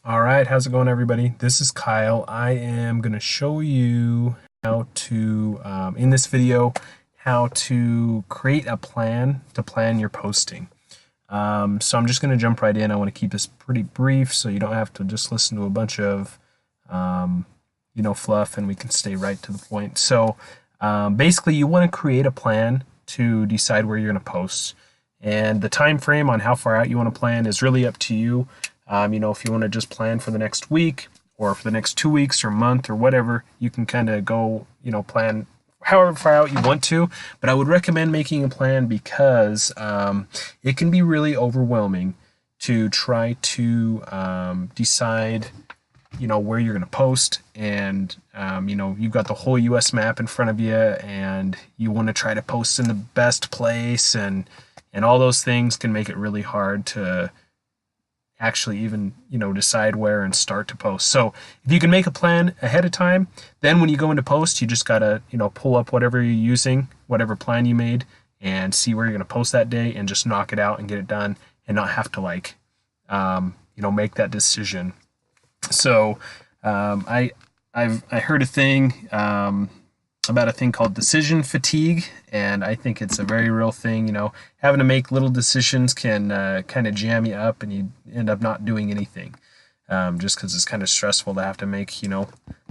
All right, how's it going, everybody? This is Kyle. I am going to show you how to, in this video, how to create a plan to plan your posting. So I'm just going to jump right in. I want to keep this pretty brief so you don't have to just listen to a bunch of, fluff, and we can stay right to the point. So basically, you want to create a plan to decide where you're going to post. And the time frame on how far out you want to plan is really up to you. If you want to just plan for the next week or for the next 2 weeks or month or whatever, you can kind of go, plan however far out you want to. But I would recommend making a plan because it can be really overwhelming to try to decide, where you're going to post. And, you've got the whole US map in front of you and you want to try to post in the best place, and all those things can make it really hard to actually even decide where and start to post. So if you can make a plan ahead of time, then when you go into post, you just gotta pull up whatever you're using, whatever plan you made, and see where you're gonna post that day, and just knock it out and get it done, and not have to make that decision. So I heard a thing about a thing called decision fatigue, and I think it's a very real thing. Having to make little decisions can kind of jam you up, and you end up not doing anything, just because it's kind of stressful to have to make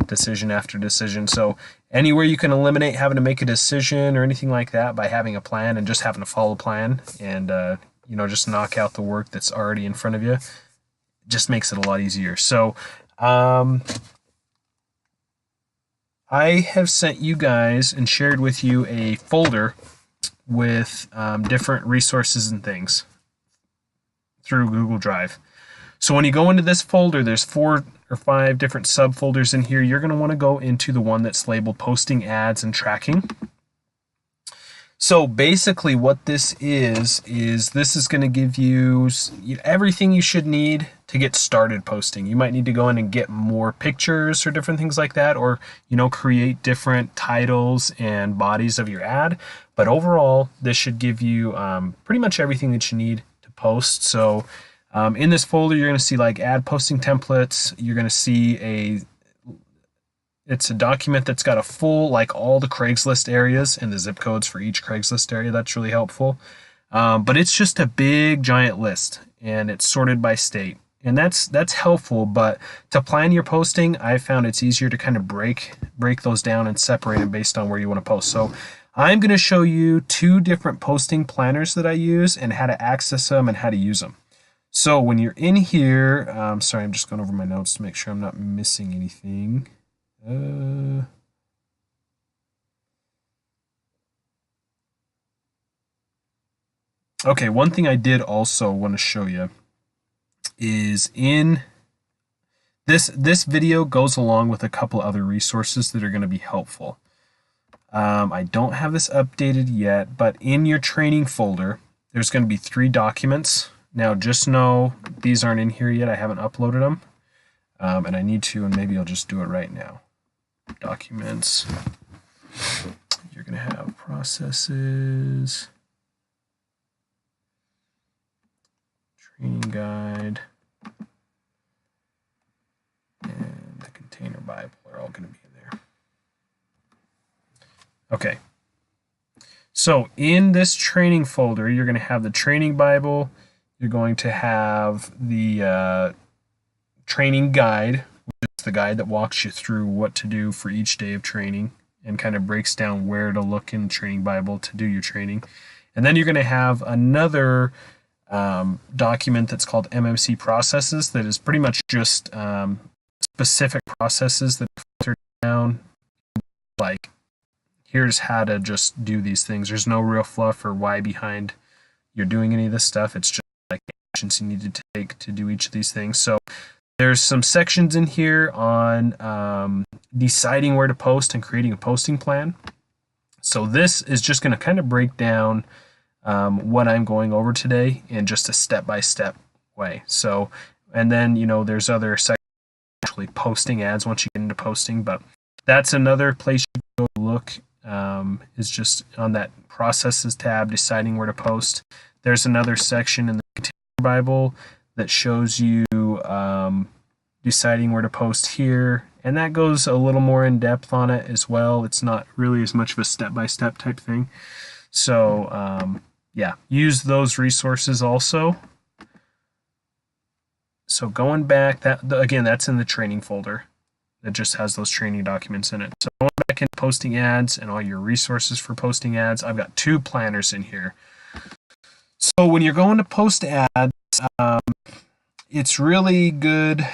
decision after decision. So anywhere you can eliminate having to make a decision or anything like that by having a plan and just having to follow a plan, and just knock out the work that's already in front of you, just makes it a lot easier. So I have sent you guys and shared with you a folder with different resources and things through Google Drive. So when you go into this folder, there's 4 or 5 different subfolders in here. You're going to want to go into the one that's labeled posting ads and tracking. So basically what this is this is going to give you everything you should need to get started posting. You might need to go in and get more pictures or different things like that, or create different titles and bodies of your ad. But overall, this should give you pretty much everything that you need to post. So in this folder, you're going to see like ad posting templates. You're going to see it's a document that's got a full, all the Craigslist areas and the zip codes for each Craigslist area. That's really helpful. But it's just a big giant list, and it's sorted by state. And that's helpful, but to plan your posting, I found it's easier to kind of break those down and separate them based on where you want to post. So I'm going to show you 2 different posting planners that I use and how to access them and how to use them. So when you're in here, sorry, I'm just going over my notes to make sure I'm not missing anything. Okay, one thing I did also want to show you is in this video goes along with a couple other resources that are going to be helpful. I don't have this updated yet, but in your training folder, there's going to be 3 documents. Now, just know these aren't in here yet. I haven't uploaded them, and I need to, and maybe I'll just do it right now. Documents. You're going to have processes, training guide, and the container Bible are all going to be in there. Okay. So in this training folder, you're going to have the training Bible. You're going to have the training guide, which is the guide that walks you through what to do for each day of training and kind of breaks down where to look in the training Bible to do your training. And then you're going to have another document that's called MMC processes that is pretty much just specific processes that are filtered down, like here's how to just do these things. There's no real fluff or why behind you're doing any of this stuff. It's just like actions you need to take to do each of these things. So there's some sections in here on deciding where to post and creating a posting plan. So this is just going to kind of break down what I'm going over today in just a step-by-step way. So, and then, there's other sections actually posting ads once you get into posting, but that's another place you can go look, is just on that processes tab, deciding where to post. There's another section in the Container Bible that shows you deciding where to post here. And that goes a little more in depth on it as well. It's not really as much of a step-by-step type thing. So yeah, use those resources also. So going back, again, that's in the training folder. That just has those training documents in it. So going back in posting ads and all your resources for posting ads, I've got 2 planners in here. So when you're going to post ads, it's really good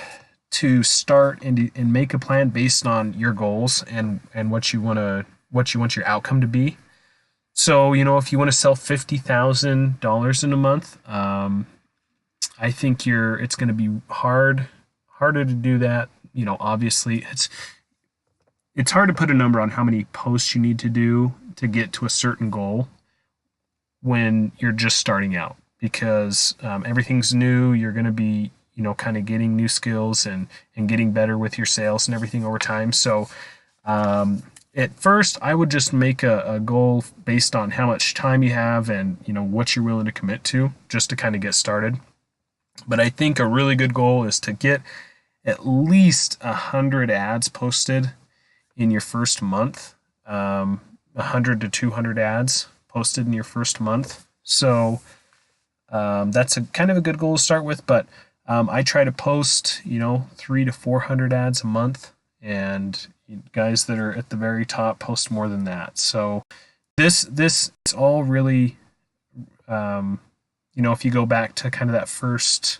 to start and make a plan based on your goals and what you want your outcome to be. So, you know, if you want to sell $50,000 in a month, I think it's going to be harder to do that. You know, obviously it's hard to put a number on how many posts you need to do to get to a certain goal when you're just starting out, because everything's new. You're going to be, you know, kind of getting new skills and getting better with your sales and everything over time. So at first, I would just make a goal based on how much time you have and, you know, what you're willing to commit to, just to kind of get started. But I think a really good goal is to get at least 100 ads posted in your first month, 100 to 200 ads posted in your first month. So that's a kind of a good goal to start with. But I try to post, you know, 300 to 400 ads a month, and guys that are at the very top post more than that. So this is all really, you know, if you go back to kind of that first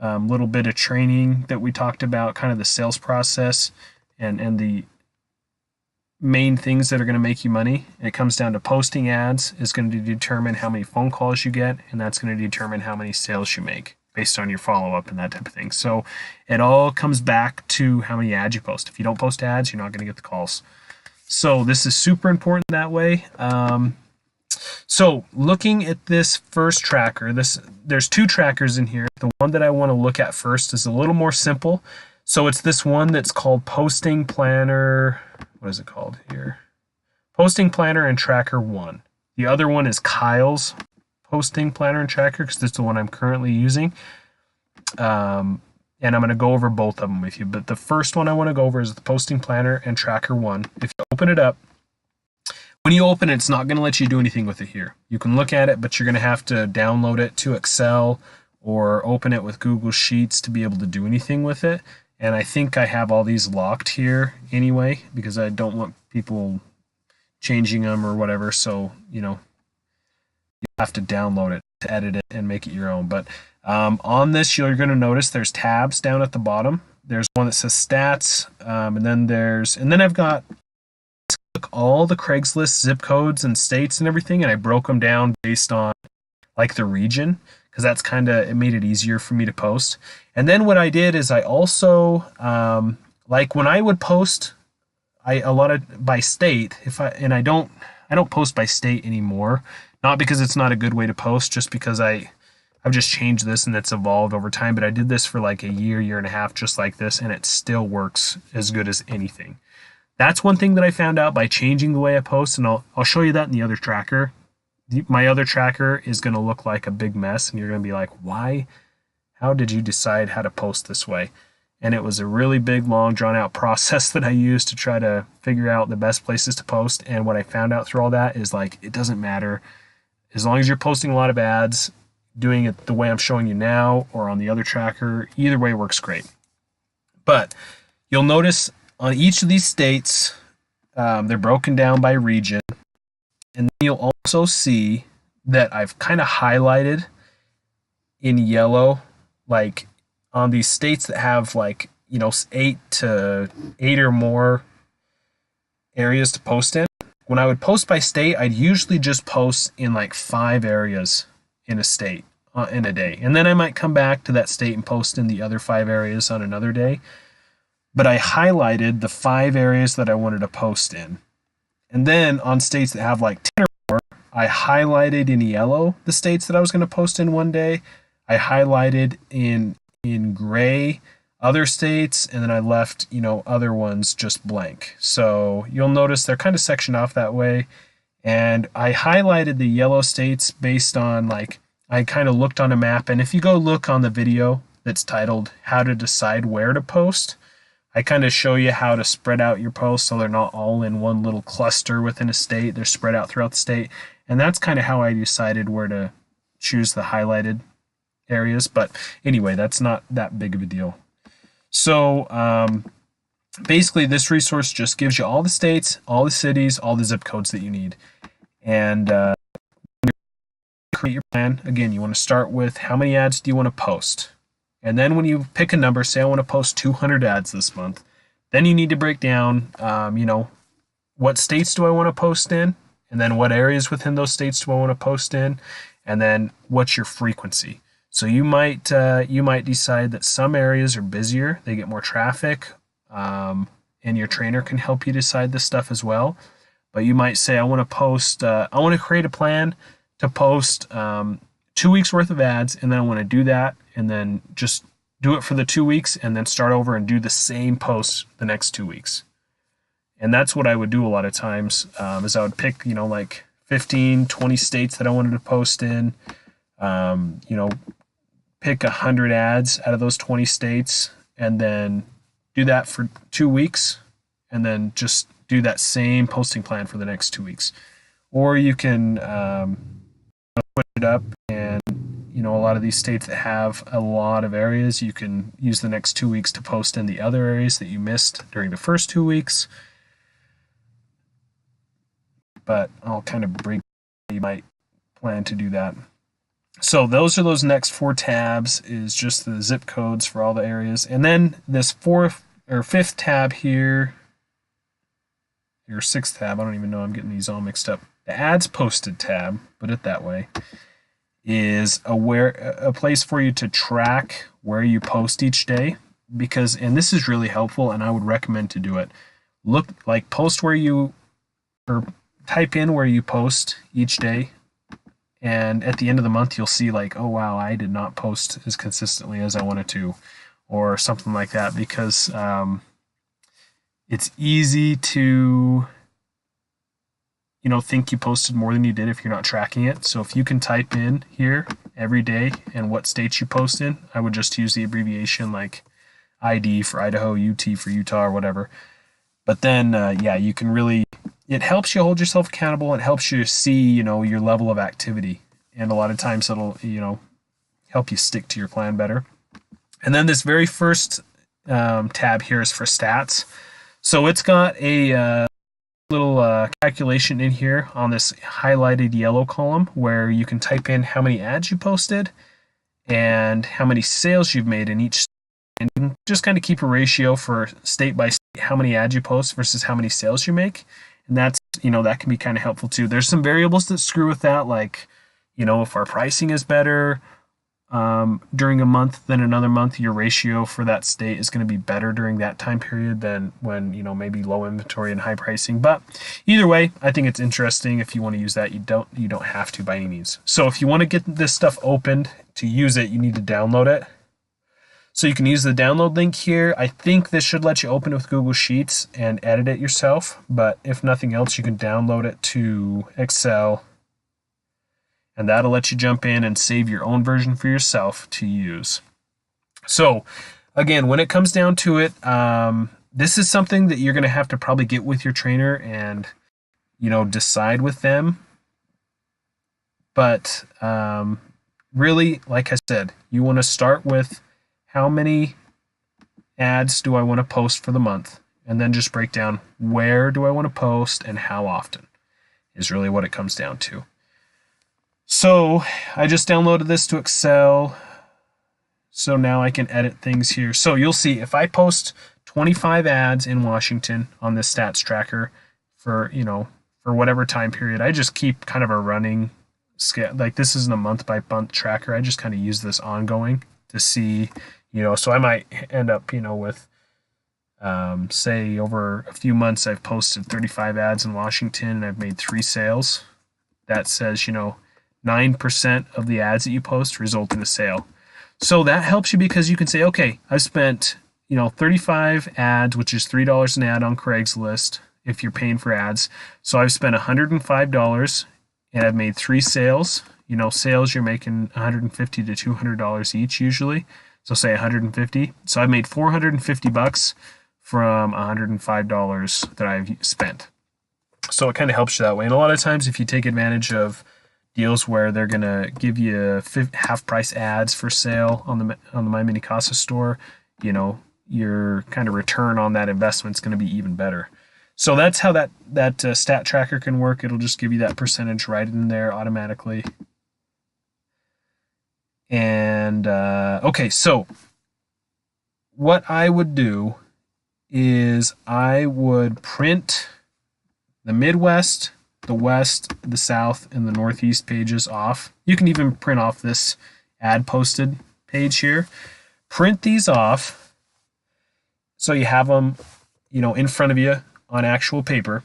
little bit of training that we talked about, kind of the sales process and the main things that are going to make you money, it comes down to posting ads is going to determine how many phone calls you get, and that's going to determine how many sales you make based on your follow-up and that type of thing. So it all comes back to how many ads you post. If you don't post ads, you're not going to get the calls. So this is super important that way. So looking at this first tracker, there's 2 trackers in here. The one that I want to look at first is a little more simple. So it's this one that's called Posting Planner. What is it called here? Posting Planner and Tracker 1. The other one is Kyle's Posting Planner and Tracker, because that's the one I'm currently using. And I'm going to go over both of them with you. But the first one I want to go over is the Posting Planner and Tracker 1. If you open it up, when you open it, it's not going to let you do anything with it here. You can look at it, but you're going to have to download it to Excel or open it with Google Sheets to be able to do anything with it. And I think I have all these locked here anyway, because I don't want people changing them or whatever. So, you know, you have to download it to edit it and make it your own. But on this, you're going to notice there's tabs down at the bottom. There's one that says stats, and then I've got all the Craigslist zip codes and states and everything, and I broke them down based on like the region, because that's it made it easier for me to post. And then what I did is I also like when I would post, a lot of by state. I don't post by state anymore, not because it's not a good way to post, just because I've just changed this and it's evolved over time. But I did this for like a year and a half, just like this, and it still works as good as anything. That's one thing that I found out by changing the way I post, and I'll show you that in the other tracker. My other tracker is going to look like a big mess, and you're going to be like, why? How did you decide how to post this way? And it was a really big, long, drawn-out process that I used to try to figure out the best places to post. And what I found out through all that is, like, it doesn't matter. As long as you're posting a lot of ads, doing it the way I'm showing you now or on the other tracker, either way works great. But you'll notice on each of these states, they're broken down by region. And then you'll also see that I've kind of highlighted in yellow, like on these states that have like, you know, 8 or more areas to post in. When I would post by state, I'd usually just post in like 5 areas in a state in a day. And then I might come back to that state and post in the other 5 areas on another day. But I highlighted the 5 areas that I wanted to post in. And then on states that have like 10 or more, I highlighted in yellow the states that I was going to post in one day. I highlighted in gray other states, and then I left, you know, other ones just blank. So you'll notice they're kind of sectioned off that way. And I highlighted the yellow states based on, like, I kind of looked on a map. And if you go look on the video that's titled How to Decide Where to Post. I kind of show you how to spread out your posts so they're not all in one little cluster within a state. They're spread out throughout the state. And that's kind of how I decided where to choose the highlighted areas. But anyway, that's not that big of a deal. So basically, this resource just gives you all the states, all the cities, all the zip codes that you need. And create your plan. Again, you want to start with how many ads do you want to post? And then when you pick a number, say I want to post 200 ads this month, then you need to break down, what states do I want to post in? And then what areas within those states do I want to post in? And then what's your frequency? So you might decide that some areas are busier, they get more traffic, and your trainer can help you decide this stuff as well. But you might say, I want to create a plan to post 2 weeks worth of ads, and then I want to do that, and then just do it for the 2 weeks, and then start over and do the same post the next 2 weeks. And that's what I would do a lot of times, is I would pick, like 15, 20 states that I wanted to post in, pick 100 ads out of those 20 states, and then do that for 2 weeks, and then just do that same posting plan for the next 2 weeks. Or you can put it up, and a lot of these states that have a lot of areas, you can use the next 2 weeks to post in the other areas that you missed during the first 2 weeks. But I'll kind of break how you might plan to do that. So those next 4 tabs is just the zip codes for all the areas. And then this 4th or 5th tab here, or 6th tab, I don't even know, I'm getting these all mixed up. The ads posted tab, put it that way, is a place for you to track where you post each day, and this is really helpful, and I would recommend to do it. Post where you, or type in where you post each day, and at the end of the month you'll see oh wow, I did not post as consistently as I wanted to, or something like that, because it's easy to think you posted more than you did if you're not tracking it. So if you can type in here every day and what states you post in, I would just use the abbreviation like ID for Idaho, UT for Utah, or whatever. But then you can really, it helps you hold yourself accountable. It helps you see your level of activity, and a lot of times it'll help you stick to your plan better. And then this very first tab here is for stats. So it's got a little calculation in here on this highlighted yellow column where you can type in how many ads you posted and how many sales you've made in each state. And you can just kind of keep a ratio for state by state, how many ads you post versus how many sales you make. And that's, that can be kind of helpful too. There's some variables that screw with that, like, if our pricing is better during a month than another month, your ratio for that state is going to be better during that time period than when, maybe low inventory and high pricing. But either way, I think it's interesting. If you want to use that, you don't have to by any means. So if you want to get this stuff opened to use it, you need to download it. So you can use the download link here. I think this should let you open it with Google Sheets and edit it yourself. But if nothing else, you can download it to Excel, and that'll let you jump in and save your own version for yourself to use. So again, when it comes down to it, this is something that you're going to have to probably get with your trainer and, decide with them. But really, like I said, you want to start with how many ads do I want to post for the month, and then just break down where do I want to post and how often is really what it comes down to. So I just downloaded this to Excel, so now I can edit things here. So you'll see if I post 25 ads in Washington on this stats tracker for whatever time period, I just keep kind of a running scale. Like, this isn't a month by month tracker. I just kind of use this ongoing to see, so I might end up, with, say over a few months, I've posted 35 ads in Washington and I've made 3 sales. That says, 9% of the ads that you post result in a sale. So that helps you because you can say, okay, I've spent, 35 ads, which is $3 an ad on Craigslist if you're paying for ads. So I've spent $105 and I've made 3 sales. Sales, you're making $150 to $200 each usually. So say 150. So I've made $450 from $105 that I've spent. So it kind of helps you that way. And a lot of times if you take advantage of deals where they're going to give you half price ads for sale on the My Mini Casa store, you know, your kind of return on that investment is going to be even better. So that's how that stat tracker can work. It'll just give you that percentage right in there automatically. And okay, so what I would do is I would print the Midwest, the West, the South, and the Northeast pages off. You can even print off this ad posted page here. Print these off so you have them, you know, in front of you on actual paper.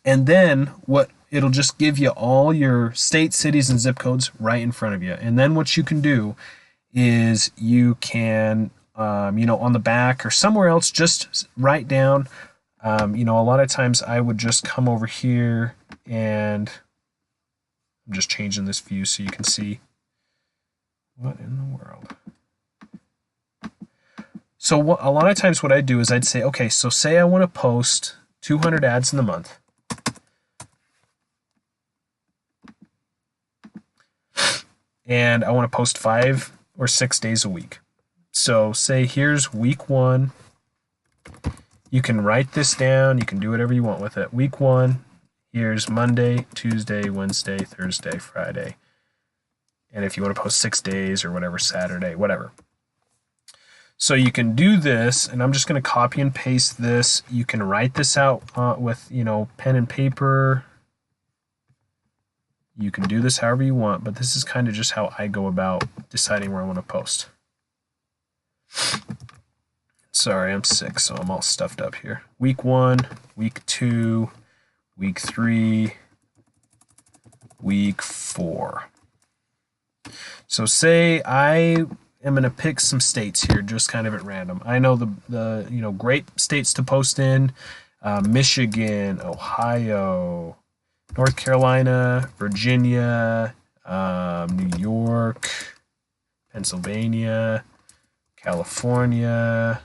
And then it'll just give you all your states, cities, and zip codes right in front of you. And then what you can do is you can, you know, on the back or somewhere else, just write down. You know, a lot of times I would just come over here and I'm just changing this view so you can see what in the world. So a lot of times what I do is I'd say, okay, so say I want to post 200 ads in the month. And I want to post 5 or 6 days a week. So say here's week 1. You can write this down. You can do whatever you want with it. Week 1, here's Monday, Tuesday, Wednesday, Thursday, Friday. And if you want to post 6 days or whatever, Saturday, whatever. So you can do this, and I'm just going to copy and paste this. You can write this out with, you know, pen and paper. You can do this however you want, but this is kind of just how I go about deciding where I want to post. Sorry, I'm sick, so I'm all stuffed up here. Week 1, week 2, week 3, week 4. So say I am going to pick some states here, just kind of at random. I know the you know, great states to post in: Michigan, Ohio, North Carolina, Virginia, New York, Pennsylvania, California,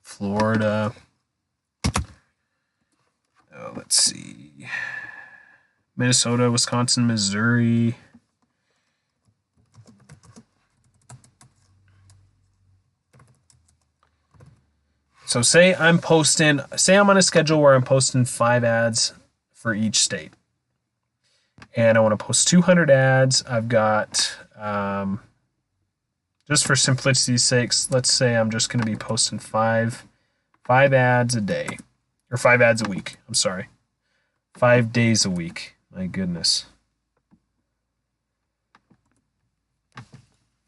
Florida. Let's see. Minnesota, Wisconsin, Missouri. So say I'm on a schedule where I'm posting 5 ads for each state. And I want to post 200 ads. I've got, just for simplicity's sakes, let's say I'm just going to be posting 5 ads a day. Or 5 ads a week. I'm sorry. 5 days a week. My goodness.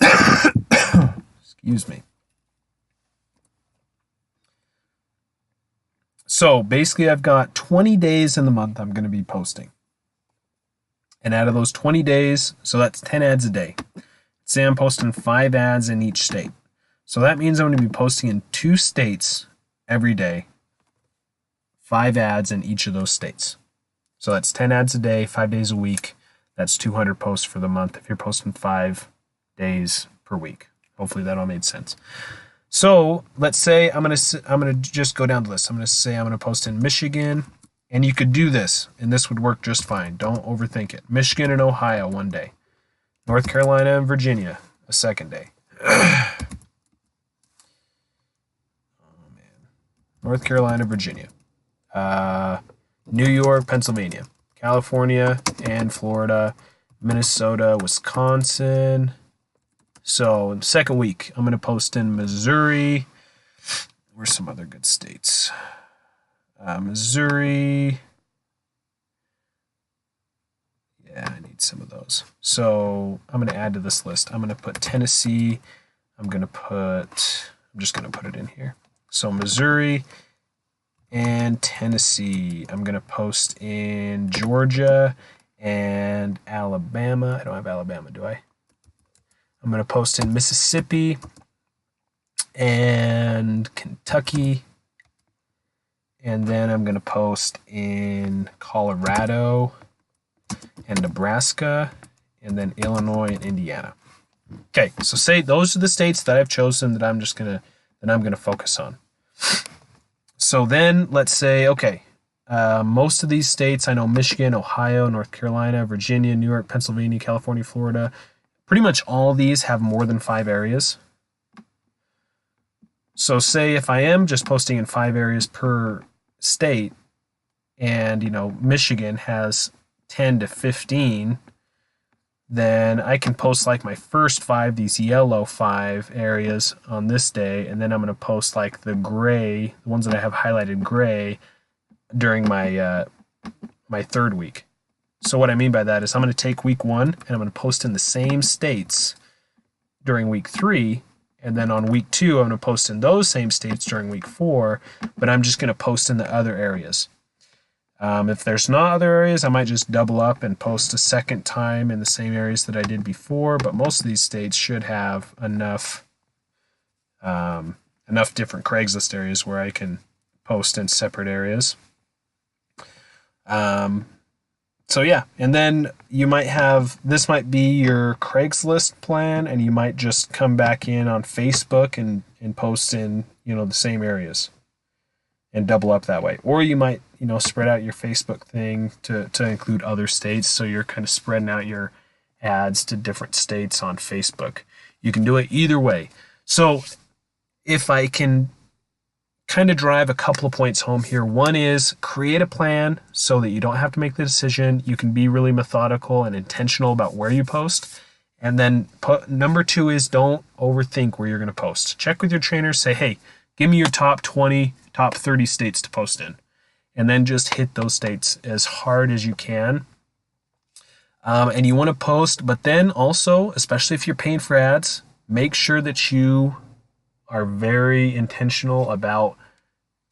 Excuse me. So basically I've got 20 days in the month I'm going to be posting. And out of those 20 days, so that's 10 ads a day. Say I'm posting 5 ads in each state. So that means I'm going to be posting in 2 states every day. 5 ads in each of those states. So that's 10 ads a day, 5 days a week. That's 200 posts for the month if you're posting 5 days per week. Hopefully that all made sense. So let's say I'm gonna just go down the list. I'm gonna say I'm gonna post in Michigan, and you could do this, and this would work just fine. Don't overthink it. Michigan and Ohio 1 day, North Carolina and Virginia a 2nd day. Oh man, North Carolina, Virginia, New York, Pennsylvania, California and Florida, Minnesota, Wisconsin. So in the 2nd week, I'm going to post in Missouri. Where's some other good states? Missouri. Yeah, I need some of those. So I'm going to add to this list. I'm going to put Tennessee. I'm just going to put it in here. So Missouri and Tennessee. I'm going to post in Georgia and Alabama. I don't have Alabama, do I? I'm going to post in Mississippi and Kentucky. And then I'm going to post in Colorado and Nebraska, and then Illinois and Indiana. Okay, so say those are the states that I've chosen that I'm gonna focus on. So then let's say, okay, most of these states, I know Michigan, Ohio, North Carolina, Virginia, New York, Pennsylvania, California, Florida, pretty much all these have more than 5 areas. So say if I am just posting in 5 areas per state, and Michigan has 10 to 15, then I can post like my first 5, these yellow 5 areas on this day, and then I'm going to post like the gray, the ones that I have highlighted gray, during my my 3rd week. So what I mean by that is I'm going to take week 1 and I'm going to post in the same states during week 3, and then on week 2 I'm going to post in those same states during week 4, but I'm just going to post in the other areas. If there's not other areas, I might just double up and post a second time in the same areas that I did before, but most of these states should have enough different Craigslist areas where I can post in separate areas. So yeah, and then you might have, this might be your Craigslist plan, and you might just come back in on Facebook and post in, the same areas and double up that way. Or you might, spread out your Facebook thing to include other states, so you're kind of spreading out your ads to different states on Facebook. You can do it either way. So if I can kind of drive a couple of points home here. One is create a plan so that you don't have to make the decision. You can be really methodical and intentional about where you post. And then number 2 is don't overthink where you're going to post. Check with your trainer, say, hey, give me your top 20, top 30 states to post in. And then just hit those states as hard as you can. And you want to post, but then also, especially if you're paying for ads, make sure that you are very intentional about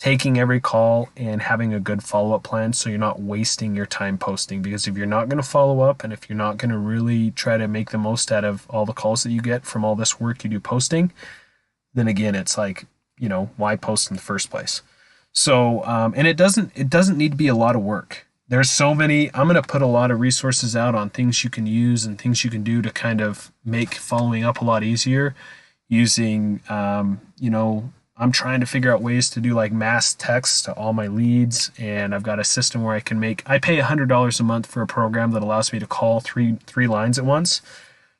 taking every call and having a good follow-up plan, so you're not wasting your time posting. Because if you're not going to follow up, and if you're not going to really try to make the most out of all the calls that you get from all this work you do posting, then again, it's like, why post in the first place? So, and it doesn't need to be a lot of work. There's so many, I'm going to put a lot of resources out on things you can use and things you can do to kind of make following up a lot easier. Using, I'm trying to figure out ways to do like mass text to all my leads, and I've got a system where I pay $100 a month for a program that allows me to call three lines at once.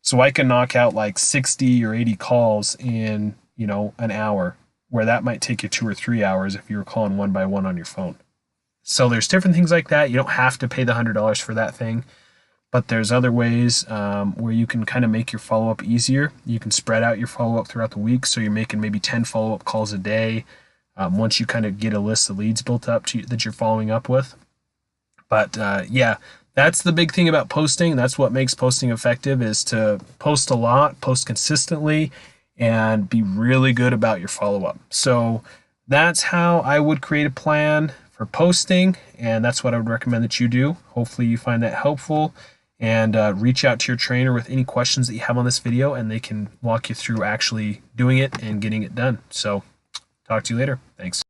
So I can knock out like 60 or 80 calls in, an hour, where that might take you 2 or 3 hours if you were calling one by one on your phone. So there's different things like that. You don't have to pay the $100 for that thing. But there's other ways where you can kind of make your follow-up easier. You can spread out your follow-up throughout the week, so you're making maybe 10 follow-up calls a day once you kind of get a list of leads built up that you're following up with. But yeah, that's the big thing about posting. That's what makes posting effective, is to post a lot, post consistently, and be really good about your follow-up. So that's how I would create a plan for posting, and that's what I would recommend that you do. Hopefully you find that helpful. And reach out to your trainer with any questions that you have on this video, and they can walk you through actually doing it and getting it done. So talk to you later. Thanks.